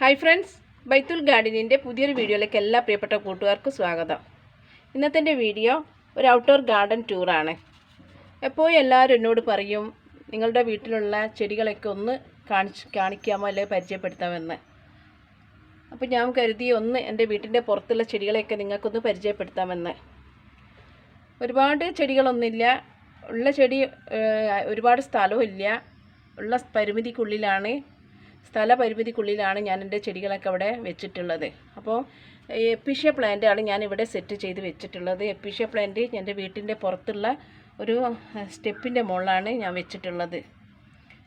Hi friends, ബൈത്തുൽ ഗാർഡനിൻ്റെ പുതിയൊരു വീഡിയോയിലേക്ക് എല്ലാ പ്രിയപ്പെട്ട കൂട്ടുകാർക്കും സ്വാഗതം. ഇന്നത്തെ എൻ്റെ വീഡിയോ ഒരു ഔട്ട്ഡോർ ഗാർഡൻ ടൂറാണ്. എപ്പോഴും എല്ലാവരും എന്നോട് പറയും നിങ്ങളുടെ വീട്ടിലുള്ള ചെടികളൊക്കെ ഒന്ന് കാണിക്കാമോ അല്ലെങ്കിൽ പരിചയപ്പെടുത്താമെന്ന്. അപ്പോൾ ഞാൻ കരുതി ഒന്ന് എൻ്റെ വീട്ടിൻ്റെ പുറത്തുള്ള ചെടികളെയൊക്കെ നിങ്ങൾക്കൊന്ന് പരിചയപ്പെടുത്താമെന്ന്. ഒരുപാട് ചെടികളൊന്നുമില്ല, ഉള്ള ചെടി ഒരുപാട് സ്ഥലവും ഇല്ല, ഉള്ള സ്ഥലപരിമിതിക്കുള്ളിലാണ് ഞാൻ എൻ്റെ ചെടികളൊക്കെ അവിടെ വെച്ചിട്ടുള്ളത്. അപ്പോൾ എപ്പീഷ്യ പ്ലാന്റാണ് ഞാനിവിടെ സെറ്റ് ചെയ്ത് വെച്ചിട്ടുള്ളത്. എപ്പീഷ്യ പ്ലാന്റ് എൻ്റെ വീട്ടിൻ്റെ പുറത്തുള്ള ഒരു സ്റ്റെപ്പിൻ്റെ മുകളിലാണ് ഞാൻ വെച്ചിട്ടുള്ളത്.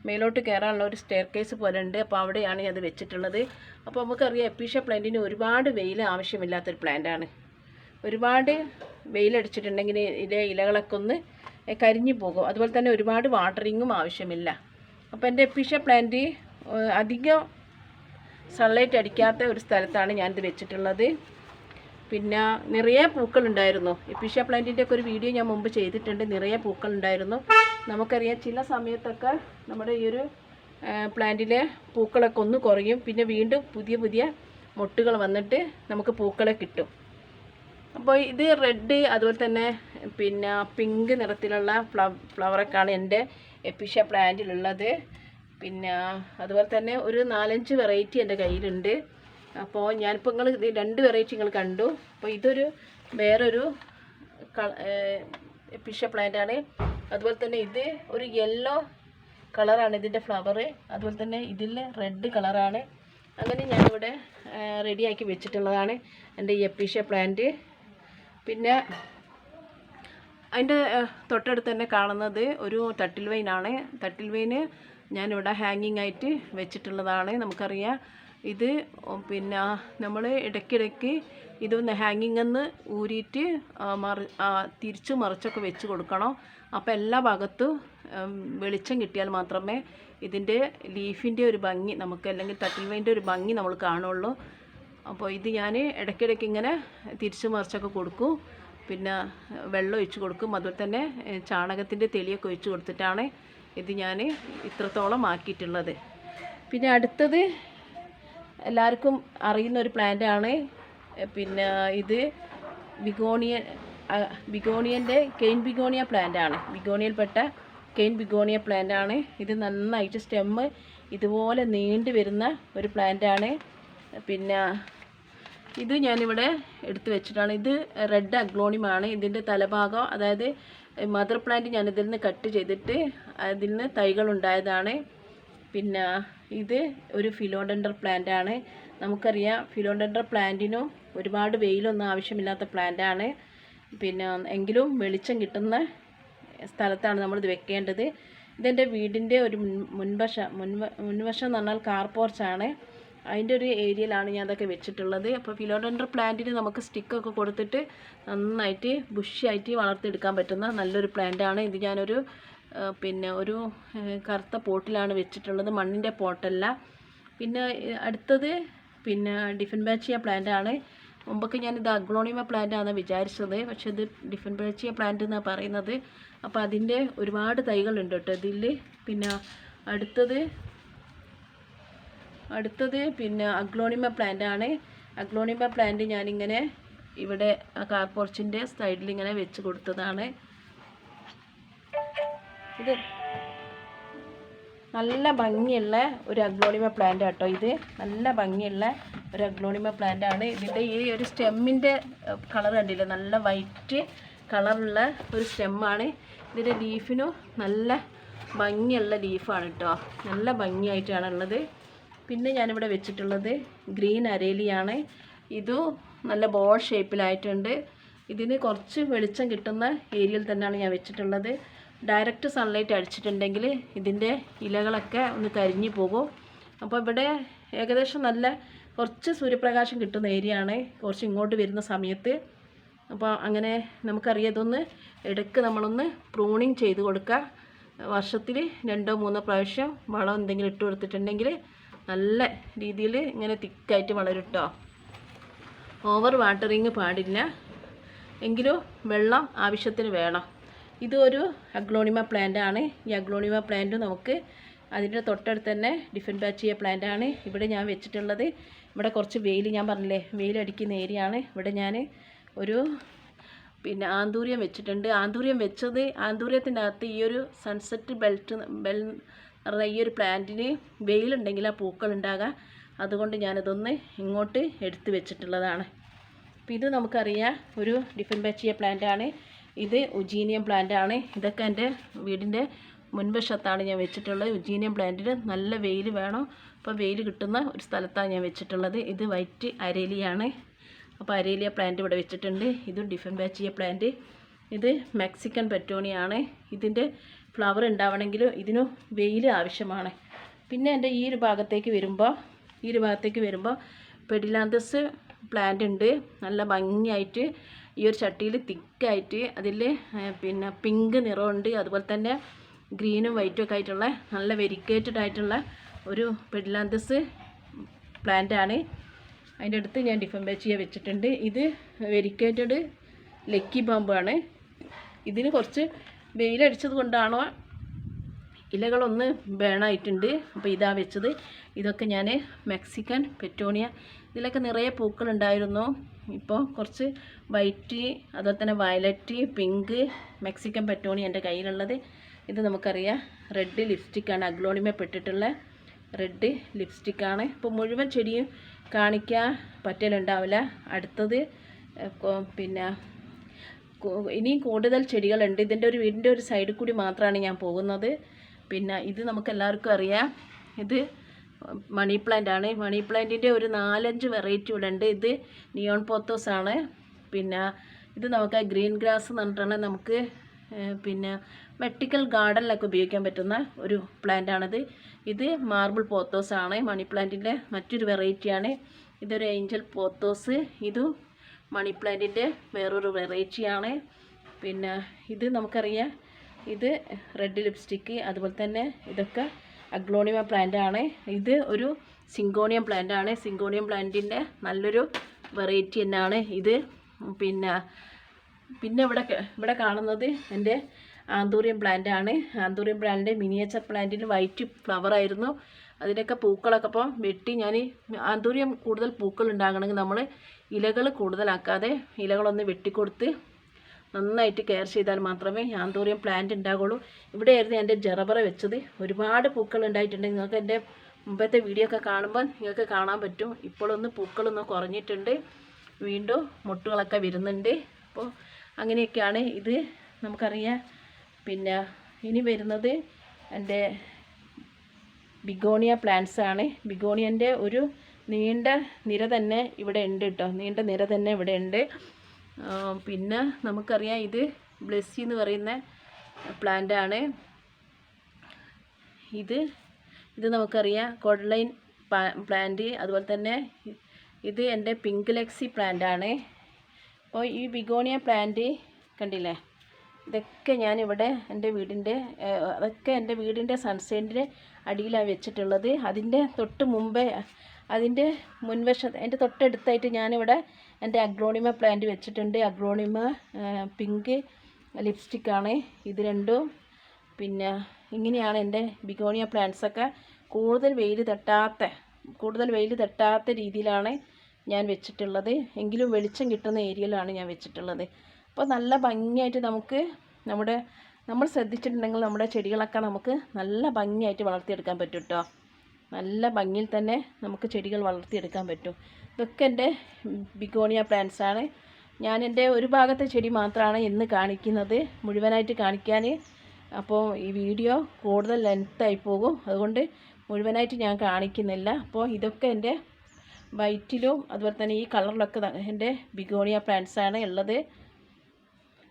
മേലോട്ട് കയറാനുള്ള ഒരു സ്റ്റെയർ കേസ് പോലെ ഉണ്ട്, അപ്പോൾ അവിടെയാണ് അത് വെച്ചിട്ടുള്ളത്. അപ്പോൾ നമുക്കറിയാം എപ്പീഷ്യ പ്ലാന്റിന് ഒരുപാട് വെയിൽ ആവശ്യമില്ലാത്തൊരു പ്ലാന്റാണ്. ഒരുപാട് വെയിലടിച്ചിട്ടുണ്ടെങ്കിൽ ഇതിലെ ഇലകളൊക്കെ ഒന്ന് കരിഞ്ഞു പോകും. അതുപോലെ തന്നെ ഒരുപാട് വാട്ടറിങ്ങും ആവശ്യമില്ല. അപ്പോൾ എൻ്റെ എപ്പീഷ്യ പ്ലാന്റ് അധികം സൺലൈറ്റ് അടിക്കാത്ത ഒരു സ്ഥലത്താണ് ഞാനിത് വെച്ചിട്ടുള്ളത്. പിന്നെ നിറയെ പൂക്കളുണ്ടായിരുന്നു. എപ്പീഷ്യ പ്ലാന്റിൻ്റെ ഒക്കെ ഒരു വീഡിയോ ഞാൻ മുമ്പ് ചെയ്തിട്ടുണ്ട്. നിറയെ പൂക്കളുണ്ടായിരുന്നു. നമുക്കറിയാം ചില സമയത്തൊക്കെ നമ്മുടെ ഈ ഒരു പ്ലാന്റിലെ പൂക്കളൊക്കെ ഒന്ന് കുറയും, പിന്നെ വീണ്ടും പുതിയ പുതിയ മൊട്ടുകൾ വന്നിട്ട് നമുക്ക് പൂക്കളെ കിട്ടും. അപ്പോൾ ഇത് റെഡ്, അതുപോലെ തന്നെ പിന്നെ പിങ്ക് നിറത്തിലുള്ള ഫ്ലവറൊക്കെയാണ് എൻ്റെ എപ്പീഷ്യ പ്ലാന്റിലുള്ളത്. പിന്നെ അതുപോലെ തന്നെ ഒരു 4-5 വെറൈറ്റി എൻ്റെ കയ്യിലുണ്ട്. അപ്പോൾ ഞാനിപ്പോൾ നിങ്ങൾ 2 വെറൈറ്റി നിങ്ങൾ കണ്ടു. അപ്പോൾ ഇതൊരു വേറൊരു എപ്പീഷ്യ പ്ലാന്റാണ്. അതുപോലെ തന്നെ ഇത് ഒരു യെല്ലോ കളറാണ് ഇതിൻ്റെ ഫ്ലവർ. അതുപോലെ തന്നെ ഇതിൽ റെഡ് കളറാണ്. അങ്ങനെ ഞാനിവിടെ റെഡിയാക്കി വെച്ചിട്ടുള്ളതാണ് എൻ്റെ ഈ എപ്പീഷ്യ പ്ലാന്റ്. പിന്നെ അതിൻ്റെ തൊട്ടടുത്ത് തന്നെ കാണുന്നത് ഒരു തട്ടിൽ വൈനാണ്. തട്ടിൽ വൈന് ഞാനിവിടെ ഹാങ്ങിങ് ആയിട്ട് വെച്ചിട്ടുള്ളതാണ്. നമുക്കറിയാം ഇത് പിന്നെ നമ്മൾ ഇടയ്ക്കിടയ്ക്ക് ഇതൊന്ന് ഹാങ്ങിങ്ങെന്ന് ഊരിയിട്ട് തിരിച്ച് മറിച്ചൊക്കെ വെച്ച് കൊടുക്കണം. അപ്പോൾ എല്ലാ ഭാഗത്തും വെളിച്ചം കിട്ടിയാൽ മാത്രമേ ഇതിൻ്റെ ലീഫിൻ്റെ ഒരു ഭംഗി നമുക്ക്, അല്ലെങ്കിൽ തട്ടിൽ വൈൻ്റെ ഒരു ഭംഗി നമ്മൾ കാണുള്ളൂ. അപ്പോൾ ഇത് ഞാൻ ഇടയ്ക്കിടയ്ക്ക് ഇങ്ങനെ തിരിച്ച് മറിച്ചൊക്കെ കൊടുക്കും. പിന്നെ വെള്ളം ഒഴിച്ച് കൊടുക്കും. അതുപോലെ തന്നെ ചാണകത്തിൻ്റെ തെളിയൊക്കെ ഒഴിച്ച് കൊടുത്തിട്ടാണ് ഇത് ഞാൻ ഇത്രത്തോളം ആക്കിയിട്ടുള്ളത്. പിന്നെ അടുത്തത് എല്ലാവർക്കും അറിയുന്ന ഒരു പ്ലാന്റാണ്. പിന്നെ ഇത് ബിഗോണിയൻ്റെ കെയിൻ ബിഗോണിയ പ്ലാന്റാണ്. ബിഗോണിയയിൽപ്പെട്ട കെയിൻ ബിഗോണിയ പ്ലാന്റാണ്. ഇത് നന്നായിട്ട് സ്റ്റെമ്മ് ഇതുപോലെ നീണ്ടു വരുന്ന ഒരു പ്ലാന്റാണ്. പിന്നെ ഇത് ഞാനിവിടെ എടുത്ത് വെച്ചിട്ടാണ്. ഇത് റെഡ് അഗ്ലോണിയമാണ്. ഇതിൻ്റെ തലഭാഗം, അതായത് മദർ പ്ലാന്റ് ഞാനിതിൽ നിന്ന് കട്ട് ചെയ്തിട്ട് അതിൽ നിന്ന് തൈകളുണ്ടായതാണ്. പിന്നെ ഇത് ഒരു ഫിലോഡെൻഡർ പ്ലാന്റാണ്. നമുക്കറിയാം ഫിലോഡെൻഡർ പ്ലാന്റിനും ഒരുപാട് വെയിലൊന്നും ആവശ്യമില്ലാത്ത പ്ലാന്റാണ്. പിന്നെ എങ്കിലും വെളിച്ചം കിട്ടുന്ന സ്ഥലത്താണ് നമ്മളിത് വെക്കേണ്ടത്. ഇതെൻ്റെ വീടിൻ്റെ ഒരു മുൻവശം എന്ന് പറഞ്ഞാൽ കാർ പോർച്ചാണ്. അതിൻ്റെ ഒരു ഏരിയയിലാണ് ഞാൻ അതൊക്കെ വെച്ചിട്ടുള്ളത്. അപ്പോൾ ഫിലോഡെൻഡർ പ്ലാന്റിന് നമുക്ക് സ്റ്റിക്കൊക്കെ കൊടുത്തിട്ട് നന്നായിട്ട് ബുഷിയായിട്ട് വളർത്തിയെടുക്കാൻ പറ്റുന്ന നല്ലൊരു പ്ലാന്റാണ്. ഇത് ഞാനൊരു പിന്നെ ഒരു കറുത്ത പോട്ടിലാണ് വെച്ചിട്ടുള്ളത്, മണ്ണിൻ്റെ പോട്ടല്ല. പിന്നെ അടുത്തത് പിന്നെ ഡിഫൻബാച്ചിയ പ്ലാന്റാണ്. മുമ്പൊക്കെ ഞാനിത് അഗ്ലോണിമ പ്ലാന്റാണെന്ന് വിചാരിച്ചത്, പക്ഷേ ഇത് ഡിഫൻബാച്ചിയ പ്ലാന്റ് എന്നാണ് പറയുന്നത്. അപ്പോൾ അതിൻ്റെ ഒരുപാട് തൈകളുണ്ട് കേട്ടോ ഇതിൽ. പിന്നെ അടുത്തത് പിന്നെ അഗ്ലോണിമ പ്ലാന്റാണ്. അഗ്ലോണിമ പ്ലാന്റ് ഞാനിങ്ങനെ ഇവിടെ കാർ പോർച്ചിൻ്റെ സൈഡിൽ ഇങ്ങനെ വെച്ച് കൊടുത്തതാണ്. ഇത് നല്ല ഭംഗിയുള്ള ഒരു അഗ്ലോണിമ പ്ലാന്റ് കേട്ടോ. ഇത് നല്ല ഭംഗിയുള്ള ഒരു അഗ്ലോണിമ പ്ലാന്റാണ്. ഇതിൻ്റെ ഈ ഒരു സ്റ്റെമ്മിൻ്റെ കളർ കണ്ടില്ലേ, നല്ല വൈറ്റ് കളറുള്ള ഒരു സ്റ്റെമ്മാണ്. ഇതിൻ്റെ ലീഫിനും നല്ല ഭംഗിയുള്ള ലീഫാണ് കേട്ടോ. നല്ല ഭംഗിയായിട്ടാണുള്ളത്. പിന്നെ ഞാനിവിടെ വെച്ചിട്ടുള്ളത് ഗ്രീൻ അരേലിയാണ്. ഇതും നല്ല ബോൾ ഷേപ്പിലായിട്ടുണ്ട്. ഇതിന് കുറച്ച് വെളിച്ചം കിട്ടുന്ന ഏരിയയിൽ തന്നെയാണ് ഞാൻ വെച്ചിട്ടുള്ളത്. ഡയറക്റ്റ് സൺലൈറ്റ് അടിച്ചിട്ടുണ്ടെങ്കിൽ ഇതിൻ്റെ ഇലകളൊക്കെ ഒന്ന് കരിഞ്ഞു പോകും. അപ്പോൾ ഇവിടെ ഏകദേശം നല്ല കുറച്ച് സൂര്യപ്രകാശം കിട്ടുന്ന ഏരിയ ആണ് കുറച്ച് ഇങ്ങോട്ട് വരുന്ന സമയത്ത്. അപ്പോൾ അങ്ങനെ നമുക്കറിയാം ഇതൊന്ന് ഇടയ്ക്ക് നമ്മളൊന്ന് പ്രൂണിങ് ചെയ്ത് കൊടുക്കുക. വർഷത്തിൽ 2-3 പ്രാവശ്യം വളം എന്തെങ്കിലും ഇട്ട് കൊടുത്തിട്ടുണ്ടെങ്കിൽ നല്ല രീതിയിൽ ഇങ്ങനെ തിക്കായിട്ട് വളരും കേട്ടോ. ഓവർ വാട്ടറിങ് പാടില്ല, എങ്കിലും വെള്ളം ആവശ്യത്തിന് വേണം. ഇതൊരു അഗ്ലോണിമ പ്ലാന്റ് ആണ്. ഈ അഗ്ലോണിമ പ്ലാന്റ് നമുക്ക് അതിൻ്റെ തൊട്ടടുത്ത് തന്നെ ഡിഫൻബാച്ചിയ പ്ലാന്റ് ആണ് ഇവിടെ ഞാൻ വെച്ചിട്ടുള്ളത്. ഇവിടെ കുറച്ച് വെയിൽ, ഞാൻ പറഞ്ഞില്ലേ വെയിലടിക്കുന്ന ഏരിയ ആണ്. ഇവിടെ ഞാൻ ഒരു ആന്തൂര്യം വെച്ചിട്ടുണ്ട്. ആന്തൂര്യം വെച്ചത്, ആന്തൂര്യത്തിൻ്റെ അകത്ത് ഈ ഒരു സൺസെറ്റ് പറഞ്ഞാൽ ഈ ഒരു പ്ലാന്റിന് വെയിലുണ്ടെങ്കിൽ ആ പൂക്കൾ ഉണ്ടാകുക. അതുകൊണ്ട് ഞാനതൊന്ന് ഇങ്ങോട്ട് എടുത്ത് വെച്ചിട്ടുള്ളതാണ്. അപ്പോൾ ഇത് നമുക്കറിയാം ഒരു ഡിഫൻബാച്ചിയ പ്ലാന്റ് ആണ്. ഇത് ഉജീനിയം പ്ലാന്റ് ആണ്. ഇതൊക്കെ എൻ്റെ വീടിൻ്റെ മുൻവശത്താണ് ഞാൻ വെച്ചിട്ടുള്ളത്. ഉജീനിയം പ്ലാന്റിന് നല്ല വെയിൽ വേണം. അപ്പോൾ വെയിൽ കിട്ടുന്ന ഒരു സ്ഥലത്താണ് ഞാൻ വെച്ചിട്ടുള്ളത്. ഇത് വൈറ്റ് അരേലിയാണ്. അപ്പോൾ അരേലിയ പ്ലാന്റ് ഇവിടെ വെച്ചിട്ടുണ്ട്. ഇതും ഡിഫൻബാച്ചിയ പ്ലാന്റ്. ഇത് മെക്സിക്കൻ പെറ്റോണിയാണ്. ഇതിൻ്റെ ഫ്ലവർ ഉണ്ടാവണമെങ്കിലും ഇതിന് വെയിൽ ആവശ്യമാണ്. പിന്നെ എൻ്റെ ഈ ഒരു ഭാഗത്തേക്ക് വരുമ്പോൾ പെഡിലാന്തസ് പ്ലാന്റ് ഉണ്ട്. നല്ല ഭംഗിയായിട്ട് ഈ ഒരു ചട്ടിയിൽ തിക്കായിട്ട് അതിൽ പിങ്ക് നിറമുണ്ട്. അതുപോലെ തന്നെ ഗ്രീനും വൈറ്റും ഒക്കെ ആയിട്ടുള്ള നല്ല വെരിക്കേറ്റഡ് ആയിട്ടുള്ള ഒരു പെഡിലാന്തസ് പ്ലാന്റ് ആണ്. അതിൻ്റെ അടുത്ത് ഞാൻ ഡിഫൻബാച്ചിയ വെച്ചിട്ടുണ്ട്. ഇത് വെരിക്കേറ്റഡ് ലക്കി ബാമ്പാണ്. ഇതിന് കുറച്ച് വെയിലടിച്ചത് കൊണ്ടാണോ ഇലകളൊന്ന് ബേണായിട്ടുണ്ട്. അപ്പോൾ ഇതാ വെച്ചത്. ഇതൊക്കെ ഞാൻ മെക്സിക്കൻ പെറ്റോണിയ. ഇതിലൊക്കെ നിറയെ പൂക്കളുണ്ടായിരുന്നു. ഇപ്പോൾ കുറച്ച് വൈറ്റ്, അതുപോലെ തന്നെ വയലറ്റ്, പിങ്ക് മെക്സിക്കൻ പെറ്റോണിയ എൻ്റെ കയ്യിലുള്ളത്. ഇത് നമുക്കറിയാം റെഡ് ലിപ്സ്റ്റിക്കാണ്. അഗ്ലോണിമ പെട്ടിട്ടുള്ള റെഡ് ലിപ്സ്റ്റിക്കാണ്. ഇപ്പോൾ മുഴുവൻ ചെടിയും കാണിക്കാൻ പറ്റലുണ്ടാവില്ല. അടുത്തത് ഇനിയും കൂടുതൽ ചെടികളുണ്ട്. ഇതിൻ്റെ വീടിൻ്റെ ഒരു സൈഡിൽ കൂടി മാത്രമാണ് ഞാൻ പോകുന്നത്. ഇത് നമുക്കെല്ലാവർക്കും അറിയാം, ഇത് മണി പ്ലാന്റ് ആണ്. മണി പ്ലാന്റിൻ്റെ ഒരു 4-5 വെറൈറ്റി ഇവിടെ ഉണ്ട്. ഇത് നിയോൺ പോത്തോസ് ആണ്. ഇത് നമുക്ക് ഗ്രീൻ ഗ്രാസ് എന്ന് പറഞ്ഞിട്ടാണ് നമുക്ക് വെർട്ടിക്കൽ ഗാർഡനിലൊക്കെ ഉപയോഗിക്കാൻ പറ്റുന്ന ഒരു പ്ലാന്റ് ആണിത്. ഇത് മാർബിൾ പോത്തോസ് ആണ്. മണി പ്ലാന്റിൻ്റെ മറ്റൊരു വെറൈറ്റിയാണ്. ഇതൊരു ഏഞ്ചൽ പോത്തോസ്. ഇതും മണി പ്ലാന്റിൻ്റെ വേറൊരു വെറൈറ്റിയാണ്. ഇത് നമുക്കറിയാം, ഇത് റെഡ് ലിപ്സ്റ്റിക്ക്. അതുപോലെ തന്നെ ഇതൊക്കെ അഗ്ലോണിമ പ്ലാന്റ് ആണ്. ഇത് ഒരു സിങ്കോണിയം പ്ലാന്റ് ആണ്. സിങ്കോണിയം പ്ലാന്റിൻ്റെ നല്ലൊരു വെറൈറ്റി തന്നെയാണ് ഇത്. പിന്നെ ഇവിടെ കാണുന്നത് എൻ്റെ ആന്തൂറിയം പ്ലാന്റ് ആണ്. ആന്തൂറിയം പ്ലാന്റിൻ്റെ മിനിയേച്ചർ പ്ലാന്റിൽ വൈറ്റ് ഫ്ലവർ ആയിരുന്നു. അതിൻ്റെയൊക്കെ പൂക്കളൊക്കെ ഇപ്പോൾ വെട്ടി ഞാൻ ആന്തൂറിയം കൂടുതൽ പൂക്കൾ ഉണ്ടാകണമെങ്കിൽ നമ്മൾ ഇലകൾ കൂടുതലാക്കാതെ ഇലകളൊന്ന് വെട്ടിക്കൊടുത്ത് നന്നായിട്ട് കെയർ ചെയ്താൽ മാത്രമേ ആന്തൂറിയം പ്ലാന്റ് ഉണ്ടാകുള്ളൂ. ഇവിടെയായിരുന്നു എൻ്റെ ജറബറ വെച്ചത്. ഒരുപാട് പൂക്കൾ ഉണ്ടായിട്ടുണ്ട്. നിങ്ങൾക്ക് എൻ്റെ മുമ്പത്തെ വീഡിയോ ഒക്കെ കാണുമ്പോൾ നിങ്ങൾക്ക് കാണാൻ പറ്റും. ഇപ്പോഴൊന്ന് പൂക്കളൊന്ന് കുറഞ്ഞിട്ടുണ്ട്. വീണ്ടും മുട്ടുകളൊക്കെ വരുന്നുണ്ട്. അപ്പോൾ അങ്ങനെയൊക്കെയാണ് ഇത് നമുക്കറിയാം. ഇനി വരുന്നത് എൻ്റെ ബിഗോണിയ പ്ലാന്റ്സ് ആണ്. ബിഗോണിയൻ്റെ ഒരു നീണ്ട നിര തന്നെ ഇവിടെ ഉണ്ട് കേട്ടോ. നീണ്ട നിര തന്നെ ഇവിടെ ഉണ്ട്. നമുക്കറിയാം ഇത് ബ്ലെസ്സി എന്ന് പറയുന്ന പ്ലാന്റ് ആണ്. ഇത് നമുക്കറിയാം കോഡ്ലൈൻ പ്ലാന്റ്. അതുപോലെ തന്നെ ഇത് എൻ്റെ പിങ്ക് ലെക്സി പ്ലാന്റ് ആണ്. അപ്പോൾ ഈ ബിഗോണിയ പ്ലാന്റ് കണ്ടില്ലേ, ഇതൊക്കെ ഞാനിവിടെ അതൊക്കെ എൻ്റെ വീടിൻ്റെ സൺസൈഡിൻ്റെ അടിയിലാണ് വെച്ചിട്ടുള്ളത്. അതിൻ്റെ തൊട്ട് മുമ്പേ അതിൻ്റെ മുൻവശത്ത് എൻ്റെ തൊട്ടടുത്തായിട്ട് ഞാനിവിടെ എൻ്റെ അഗ്ലോണിമ പ്ലാന്റ് വെച്ചിട്ടുണ്ട്. അഗ്ലോണിമ പിങ്ക് ലിപ്സ്റ്റിക്കാണ് ഇത് രണ്ടും. ഇങ്ങനെയാണ് എൻ്റെ ബിഗോണിയ പ്ലാന്റ്സൊക്കെ. കൂടുതൽ വെയിൽ തട്ടാത്ത രീതിയിലാണ് ഞാൻ വെച്ചിട്ടുള്ളത്. എങ്കിലും വെളിച്ചം കിട്ടുന്ന ഏരിയയിലാണ് ഞാൻ വെച്ചിട്ടുള്ളത്. അപ്പോൾ നല്ല ഭംഗിയായിട്ട് നമ്മൾ ശ്രദ്ധിച്ചിട്ടുണ്ടെങ്കിൽ നമ്മുടെ ചെടികളൊക്കെ നമുക്ക് നല്ല ഭംഗിയായിട്ട് വളർത്തിയെടുക്കാൻ പറ്റും കേട്ടോ. നല്ല ഭംഗിയിൽ തന്നെ നമുക്ക് ചെടികൾ വളർത്തിയെടുക്കാൻ പറ്റും. ഇതൊക്കെ എൻ്റെ ബിഗോണിയ പ്ലാന്റ്സ് ആണ്. ഞാൻ എൻ്റെ ഒരു ഭാഗത്തെ ചെടി മാത്രമാണ് ഇന്ന് കാണിക്കുന്നത്, മുഴുവനായിട്ട് കാണിക്കാൻ. അപ്പോൾ ഈ വീഡിയോ കൂടുതൽ ലെങ്ത്തായി പോകും. അതുകൊണ്ട് മുഴുവനായിട്ട് ഞാൻ കാണിക്കുന്നില്ല. അപ്പോൾ ഇതൊക്കെ എൻ്റെ വൈറ്റിലും അതുപോലെ തന്നെ ഈ കളറിലൊക്കെ എൻ്റെ ബിഗോണിയ പ്ലാന്റ്സ് ആണ് ഉള്ളത്.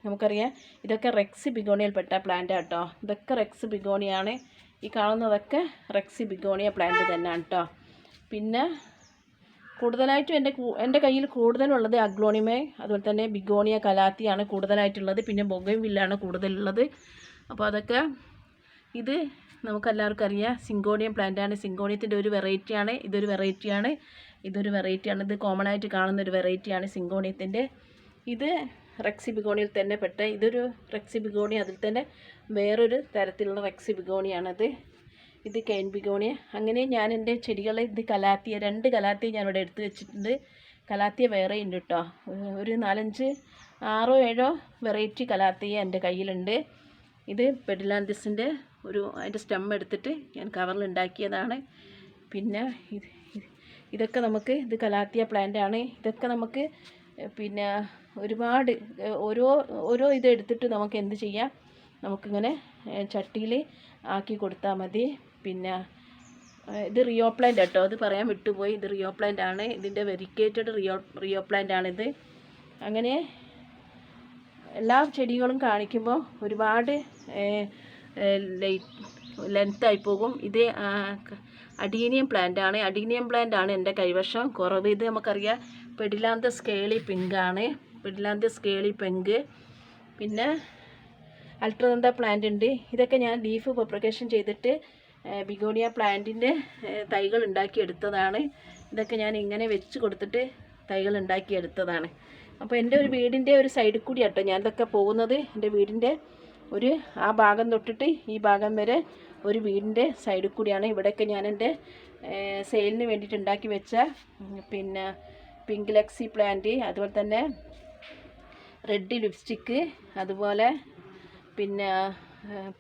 നമുക്കറിയാം ഇതൊക്കെ റെക്സി ബിഗോണിയയിൽപ്പെട്ട പ്ലാന്റ് കേട്ടോ. ഇതൊക്കെ റെക്സി ബിഗോണിയാണ്. ഈ കാണുന്നതൊക്കെ റെക്സി ബിഗോണിയ പ്ലാന്റ് തന്നെയാണ് കേട്ടോ. കൂടുതലായിട്ടും എൻ്റെ കയ്യിൽ കൂടുതലുള്ളത് അഗ്ലോണിമ, അതുപോലെ തന്നെ ബിഗോണിയ കലാത്തിയാണ് കൂടുതലായിട്ടുള്ളത്. പിന്നെ ബൊഗൻവില്ലാണ് കൂടുതലുള്ളത്. അപ്പോൾ അതൊക്കെ ഇത് നമുക്കെല്ലാവർക്കും അറിയാം സിങ്കോണിയം പ്ലാന്റാണ്. സിങ്കോണിയത്തിൻ്റെ ഒരു വെറൈറ്റിയാണ്. ഇതൊരു വെറൈറ്റിയാണ്. ഇത് കോമൺ ആയിട്ട് കാണുന്നൊരു വെറൈറ്റിയാണ് സിങ്കോണിയത്തിൻ്റെ. ഇത് റെക്സി ബിഗോണിയിൽ തന്നെ ഇതൊരു റെക്സി ബിഗോണി. അതിൽ തന്നെ വേറൊരു തരത്തിലുള്ള റെക്സി ബിഗോണിയാണത്. ഇത് കെയിൻ ബിഗോണിയ. അങ്ങനെ ഞാൻ എൻ്റെ ചെടികൾ ഇത് കലാത്തിയ 2 കലാത്തിയ ഞാനിവിടെ എടുത്ത് വെച്ചിട്ടുണ്ട്. കലാത്തിയ വേറെ ഉണ്ട് കേട്ടോ. ഒരു 4-5 6 7 വെറൈറ്റി കലാത്തിയ എൻ്റെ കയ്യിലുണ്ട്. ഇത് പെഡിലാന്തിസിൻ്റെ അതിൻ്റെ സ്റ്റെം എടുത്തിട്ട് ഞാൻ കവറിൽ ഉണ്ടാക്കിയതാണ്. പിന്നെ ഇതൊക്കെ നമുക്ക് ഇത് കലാത്തിയ പ്ലാന്റാണ്. ഇതൊക്കെ നമുക്ക് പിന്നെ ഒരുപാട് ഓരോ ഇതെടുത്തിട്ട് നമുക്ക് എന്ത് ചെയ്യാം, നമുക്കിങ്ങനെ ചട്ടിയിൽ ആക്കി കൊടുത്താൽ മതി. പിന്നെ ഇത് റിയോ പ്ലാന്റ് കേട്ടോ, അത് പറയാൻ വിട്ടുപോയി. ഇത് റിയോ പ്ലാന്റ് ആണ്. ഇതിൻ്റെ വെരിക്കേറ്റഡ് റിയോ പ്ലാന്റ് ആണിത്. അങ്ങനെ എല്ലാ ചെടികളും കാണിക്കുമ്പോൾ ഒരുപാട് ലെങ്തായി പോകും. ഇത് അഡീനിയം പ്ലാന്റ് ആണ്. അഡീനിയം പ്ലാന്റ് ആണ് എൻ്റെ കൈവശം കുറവ്. ഇത് നമുക്കറിയാം പെഡിലാന്തസ് സ്കേളി പിങ്ക് ആണ്. പെഡിലാന്തസ് സ്കേളി പിങ്ക്. പിന്നെ അൾട്രദന്ത പ്ലാന്റ് ഉണ്ട്. ഇതൊക്കെ ഞാൻ ലീഫ് പ്രൊപ്പഗേഷൻ ചെയ്തിട്ട് ബിഗോണിയ പ്ലാന്റിൻ്റെ തൈകൾ ഉണ്ടാക്കിയെടുത്തതാണ്. ഇതൊക്കെ ഞാൻ ഇങ്ങനെ വെച്ച് കൊടുത്തിട്ട് തൈകൾ ഉണ്ടാക്കിയെടുത്തതാണ്. അപ്പോൾ എൻ്റെ ഒരു വീടിൻ്റെ ഒരു സൈഡിൽ കൂടി കേട്ടോ ഞാൻ ഇതൊക്കെ പോകുന്നത്. എൻ്റെ വീടിൻ്റെ ആ ഭാഗം തൊട്ടിട്ട് ഈ ഭാഗം വരെ ഒരു വീടിൻ്റെ സൈഡിൽ കൂടിയാണ്. ഇവിടെയൊക്കെ ഞാൻ എൻ്റെ സെയിലിന് വേണ്ടിയിട്ട് ഉണ്ടാക്കി വെച്ച പിന്നെ പിങ്ക് ലക്സി പ്ലാന്റ്, അതുപോലെ തന്നെ റെഡ് ലിപ്സ്റ്റിക്ക്, അതുപോലെ പിന്നെ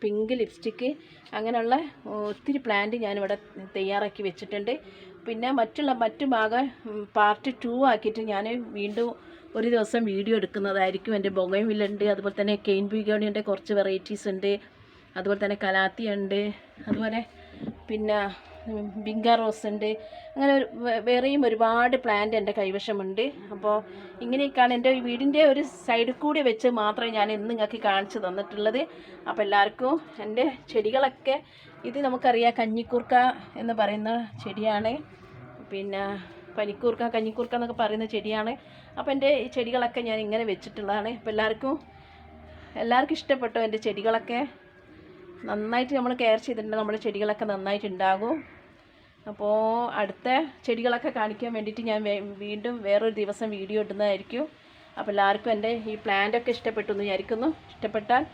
പിങ്ക് ലിപ്സ്റ്റിക്ക്, അങ്ങനെയുള്ള ഒത്തിരി പ്ലാന്റ് ഞാനിവിടെ തയ്യാറാക്കി വെച്ചിട്ടുണ്ട്. പിന്നെ മറ്റു ഭാഗം പാർട്ട് 2 ആക്കിയിട്ട് ഞാൻ വീണ്ടും ഒരു ദിവസം വീഡിയോ എടുക്കുന്നതായിരിക്കും. എൻ്റെ ബൊഗൈൻവില്ലുണ്ട്, അതുപോലെ തന്നെ കെയിൻ ബിഗോണിയൻ്റെ കുറച്ച് വെറൈറ്റീസ് ഉണ്ട്, അതുപോലെ തന്നെ കലാത്തിയ ഉണ്ട്, അതുപോലെ പിന്നെ ബിങ്ക റോസ് ഉണ്ട്. അങ്ങനെ വേറെയും ഒരുപാട് പ്ലാന്റ് എൻ്റെ കൈവശമുണ്ട്. അപ്പോൾ ഇങ്ങനെയൊക്കെയാണ് എൻ്റെ വീടിൻ്റെ ഒരു സൈഡിൽ കൂടി വെച്ച് മാത്രമേ ഞാൻ ഇന്ന് നിങ്ങൾക്ക് കാണിച്ചു തന്നിട്ടുള്ളത്. അപ്പോൾ എല്ലാവർക്കും എൻ്റെ ചെടികളൊക്കെ ഇത് നമുക്കറിയാം കഞ്ഞിക്കൂർക്ക എന്ന് പറയുന്ന ചെടിയാണ്. പിന്നെ കഞ്ഞിക്കൂർക്ക എന്നൊക്കെ പറയുന്ന ചെടിയാണ്. അപ്പോൾ എൻ്റെ ഈ ചെടികളൊക്കെ ഞാൻ ഇങ്ങനെ വെച്ചിട്ടുള്ളതാണ്. അപ്പോൾ എല്ലാവർക്കും ഇഷ്ടപ്പെട്ടോ എൻ്റെ ചെടികളൊക്കെ? നന്നായിട്ട് നമ്മൾ കെയർ ചെയ്തിട്ടുണ്ട്, നമ്മുടെ ചെടികളൊക്കെ നന്നായിട്ടുണ്ടാകും. അപ്പോൾ അടുത്ത ചെടികളൊക്കെ കാണിക്കാൻ വേണ്ടിയിട്ട് ഞാൻ വീണ്ടും വേറൊരു ദിവസം വീഡിയോ ഇടുന്നതായിരിക്കും. അപ്പോൾ എല്ലാവർക്കും എൻ്റെ ഈ പ്ലാന്റൊക്കെ ഇഷ്ടപ്പെട്ടു എന്ന് വിചാരിക്കുന്നു. ഇഷ്ടപ്പെട്ടാൽ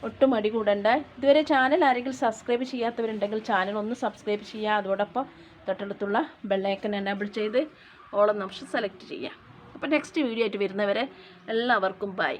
ഒട്ടും മടി കൂടണ്ട. ഇതുവരെ ചാനൽ ആരെങ്കിലും സബ്സ്ക്രൈബ് ചെയ്യാത്തവരുണ്ടെങ്കിൽ ചാനൽ ഒന്ന് സബ്സ്ക്രൈബ് ചെയ്യുക. അതോടൊപ്പം തൊട്ടടുത്തുള്ള ബെല്ലൈക്കൺ എനേബിൾ ചെയ്ത് ഓൾ ഓപ്ഷൻ സെലക്ട് ചെയ്യുക. അപ്പോൾ നെക്സ്റ്റ് വീഡിയോ ആയിട്ട് വരുന്നവരെ എല്ലാവർക്കും ബൈ.